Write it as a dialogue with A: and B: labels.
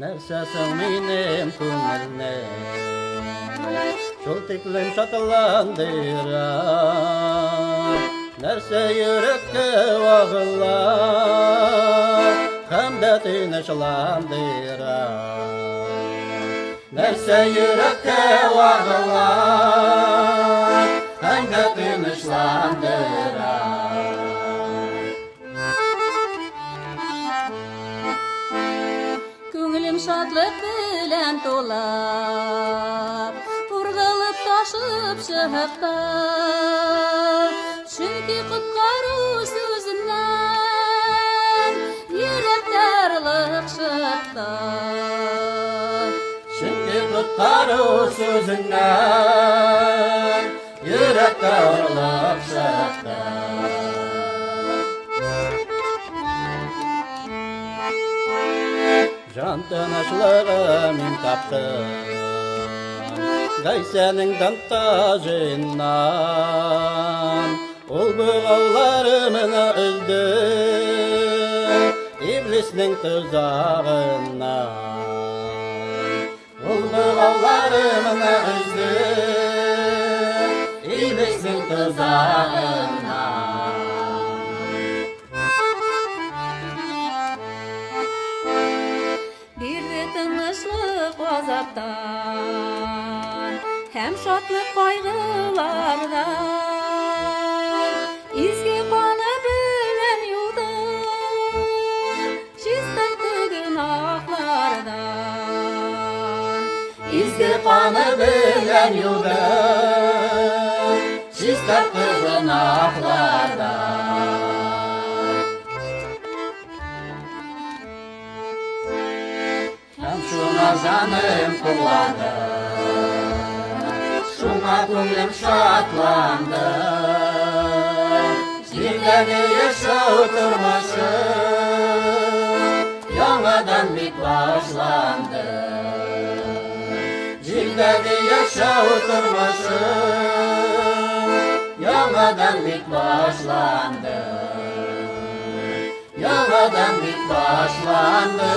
A: Нәрсәсең минем күңелне шул тиклем шатландыра, нәрсә йөрәккә вагыла һәм дә тынычландыра, нәрсә йөрәккә вагыла һәм дә тынычландыра.
B: Күңелем шатлык белән тулап, ургылып ташып чыкты, чөнки коткару сүзеннән йөрәктә орлык чыкты.
A: Чөнки коткару сүзеннән йөрәктә орлык чыкты. Жан тынычлыгы мин таптым Гайсәнең тантажыннан, ул богауларымны өзде иблиснең тозагыннан, ул богауларымны өзде иблиснең тозагыннан.
B: Тынычлык азаптан һәм шатлык кайгылардан, изге каны белән юды чистайтты гөнаһлардан,
A: изге каны белән юды чистайтты гөнаһлардан. Шуңа жаным кулады, шуңа күңлем шатланды, җирдәге яшәү тормышы яңадан бик башланды, җирдәге яшәү тормышы яңадан бик башланды, яңадан бик башланды.